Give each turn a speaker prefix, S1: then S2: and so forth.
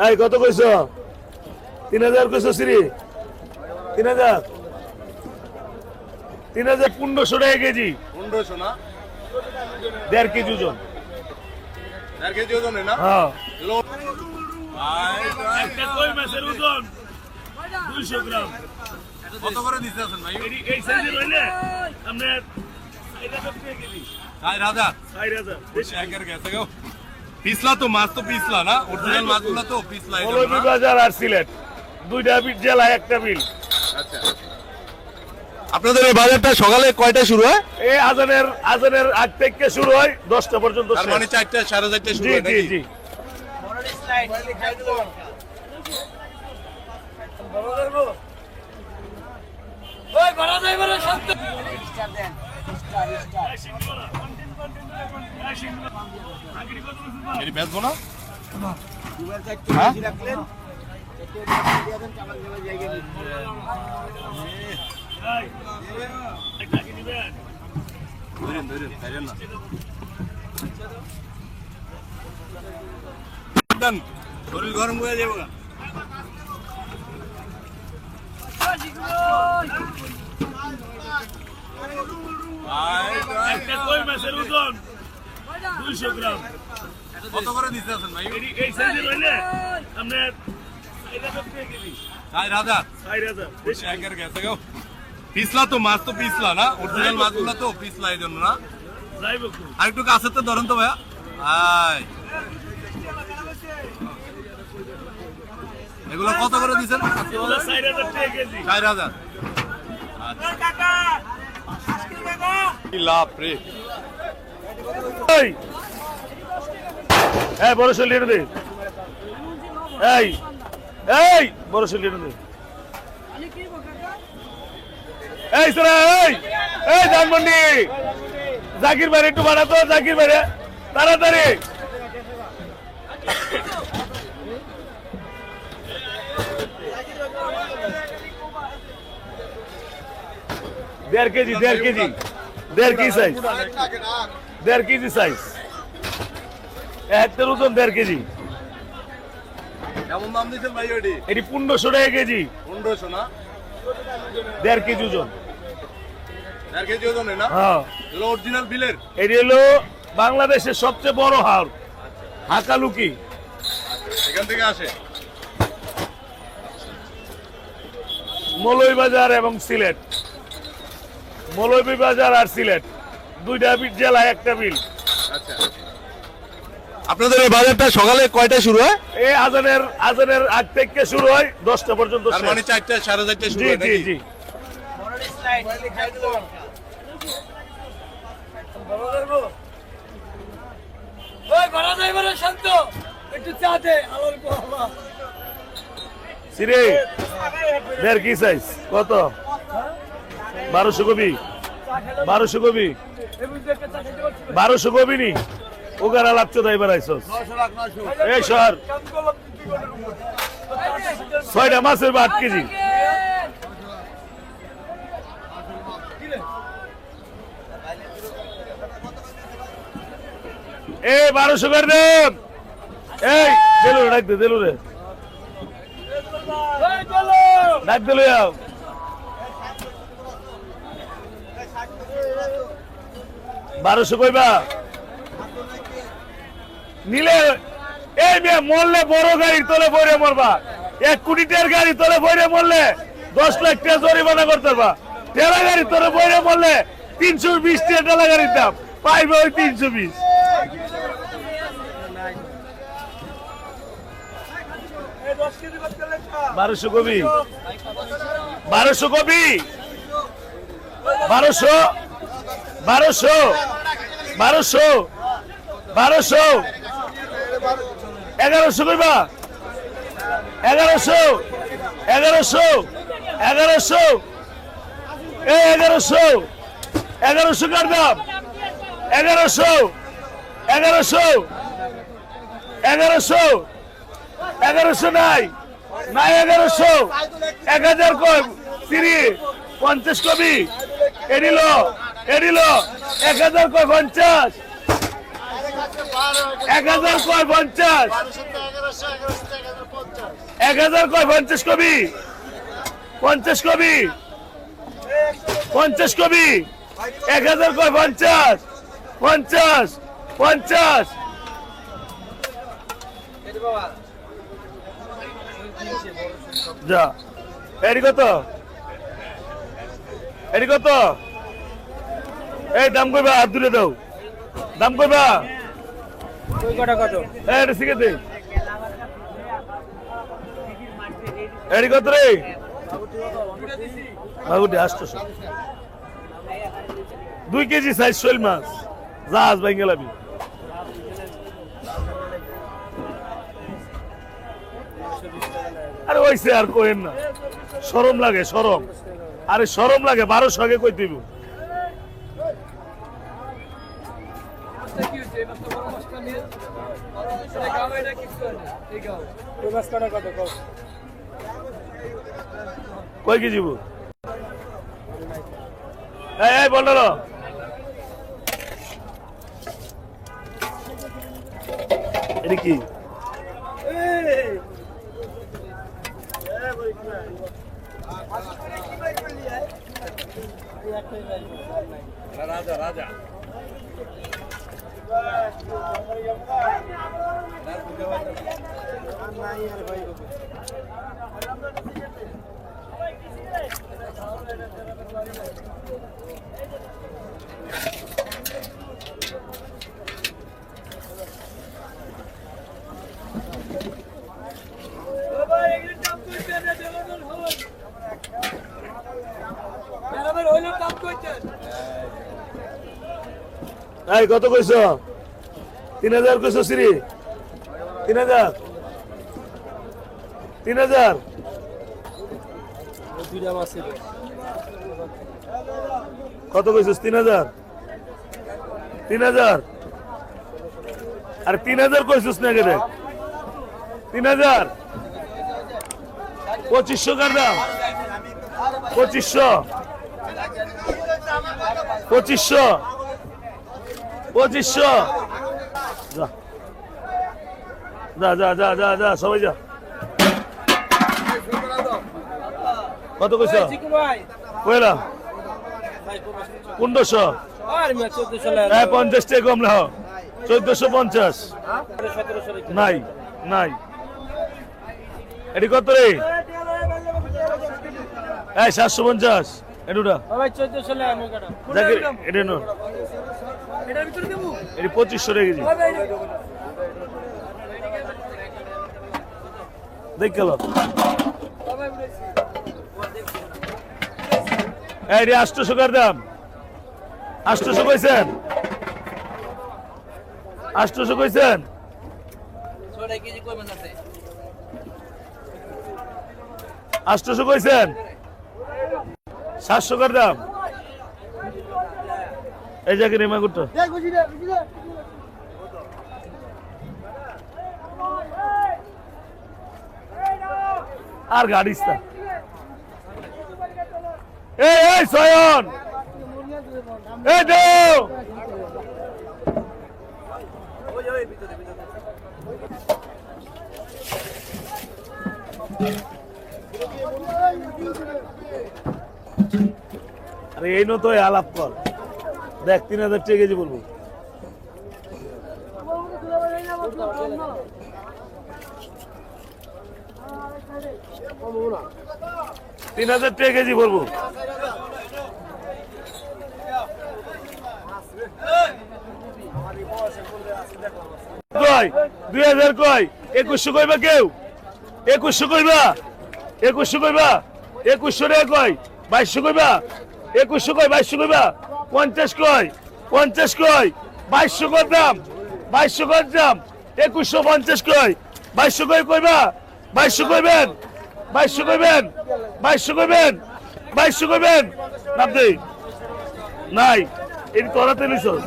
S1: এই কত কইছ? 3000 কইছ শ্রী? 3000 1500 টাকা কেজি।
S2: 1500 না?
S1: 1.5 কেজি ওজন।
S2: 1.5 কেজি ওজনে না?
S1: হ্যাঁ।
S2: একটা কই মাছের ওজন 200 গ্রাম। কত করে দিতে আছেন ভাই?
S1: এই সাইজের হইলে আমরা 4000 টাকা কেজি।
S2: 4000
S1: 4000
S2: বেশি একের গেছে গো। পিছলা তো মাছ তো পিছলা না, অরিজিনাল মাছগুলো তো পিছলা।
S1: মৌলভীবাজার আর সিলেট দুইটা জেলা একটা বিল।
S2: আচ্ছা, আপনাদের এই বাজারটা সকালে কয়টায় শুরু হয়?
S1: এই আজানের আগ থেকে শুরু হয় 10টা পর্যন্ত।
S2: তার মানে 4টা 4:30 শুরু হয়
S1: জি
S2: নাকি?
S1: জি।
S3: ওই বড় ড্রাইভার শব্দ
S2: এর বেচবো না?
S3: হ্যাঁ?
S2: ধরেন না। শরীর গরম হয়ে যাবে।
S1: একটা কই মাছের ওজন 200 গ্রাম।
S2: কত করে দিতে আছেন ভাই?
S1: এই সাইজের হইলে আমরা 4000 টাকা কেজি।
S2: 4000
S1: 4000
S2: বেশি একের গেছে গো। পিছলা তো মাছ তো পিছলা না, অরিজিনাল মাছগুলো তো পিছলা, এই জন্য না?
S1: যাইবো।
S2: আর একটু কাছে তো ধরেন তো ভাইয়া। আয় এগুলো কত করে দিচ্ছেন?
S1: 4000 টাকা কেজি।
S2: 4000। কি লাভ রে।
S1: এই বড় শৈলী দে। এই বড় শৈলী দে। এই সরা এই ধানমন্ডি জাকির ভাই একটু বাড়া তো, জাকির ভাই তাড়াতাড়ি। দেড় কেজি সাইজ। 1.5 KG size. একটার ওজন 1.5 কেজি।
S2: কেমন দাম দিচ্ছেন ভাই ওটি?
S1: এটি 1500 টাকা কেজি।
S2: 1500 না?
S1: 1.5 কেজি ওজন।
S2: 1.5 কেজি ওজনে না?
S1: হ্যাঁ।
S2: এগুলো অরিজিনাল বিলের?
S1: এটি হলো বাংলাদেশের সবচেয়ে বড় হাওর, হাকালুকি।
S2: এখান থেকে আসে?
S1: মৌলভীবাজার এবং সিলেট। মৌলভীবাজার আর সিলেট দুইটা জেলা একটা বিল।
S2: আচ্ছা, আপনাদের এই বাজারটা সকালে কয়টায় শুরু হয়?
S1: এই আজানের আগ থেকে শুরু হয় 10টা পর্যন্ত।
S2: তার মানে 4টা 4:30 শুরু
S1: জি
S2: হয়
S1: জি
S2: নাকি?
S1: জি।
S3: ওই বড় ড্রাইভার শব্দ একটু চা দে আলোর বাবা।
S1: সিরে 1.5 কি সাইজ কত? 1200 কবি। 1200 কবি। 1200 কবি নি ওগারা লাপচো ড্রাইভার আইছস।
S2: 900
S1: এই সর 6টা মাছের 8 কেজি। এই 1200 করে দেন। এই দেলু ডাক দে, দেলু রে ডাক দিল। 1200 কইবা নিলে। এই মেয়ে মরলে বড় গাড়ি তোলে বইরে মরবা। 1 কোটি টাকার গাড়ি তোলে বইরে মরলে 10 লাখ টাকা জরিমানা করতে পারবা। ঠেলা গাড়ি তোলে বইরে মরলে 320 টাকা ঠেলা গাড়ির দাম পাইবে ওই 320। 1200 কবি। 1200 কবি। 1200 1200 1200 1200 1100 কইবা। 1100 1100 1100 এই 1100 1100 কার দাম। 1100 1100 1100 1100 নাই 1100 1000 কই সিরি 50 কবি। এডিলো 1000 কই 50। 1000 কই 50। 1000 কয় 50 কবি 50 কবি 50 কবি 1000 কয় 50 50 50 যা এরি কত এই দাম কইবা হাত দূরে দাও দাম কইবা
S3: ওই কটা কত
S1: এটা শিখে দে এরি কত রে বাবুটি 800 2 কেজি সাইজ শোল মাছ জাহাজ ভাই গেলাবি আরে ওইসে আর কইেন না শরম লাগে শরম আরে শরম লাগে 1200 আগে কই দিব কই কেজি এই বল না এটা কি
S2: রাজা রাজা
S1: এই কত কইছ 3000 কইছ শ্রী 3000 কত কইছ 3000 আরে 3000 কইছস না কেন 3000 2500 কর দাম 2500 যা সবাই যা কত কইছ কইলা 1500 50 টাকা কম না 1450 নাই নাই এটি কত রে 750 এটুটা এটা নো এটি 2500 টাকা কেজি দেখ গেল এই 800 কার দাম 800 কইছেন 800 কইছেন 800 কইছেন 700 কার দাম এই জায়গায় রেমা করতো আর গাড়িস না এই সয়ন এই দেও আরে এই নো তো আলাপ কর দেখ 3000 টাকা কেজি বলবো তিন 3000 টাকা কেজি বলবো কয় 2000 কয় 2100 কইবা কেউ 2100 কইবা 2100 কইবা 2100 টাকা কয় 2200 কইবা 2100 কয় 2200 কইবা 50 কয় 50 কয় 2200 কর দাম 2200 কর দাম 2150 কয় 2200 কয় কইবা 2200 কইবেন 2200 কইবেন 2200 কইবেন 2200 কইবেন নাম দেই নাই এর তোরাতে নিছস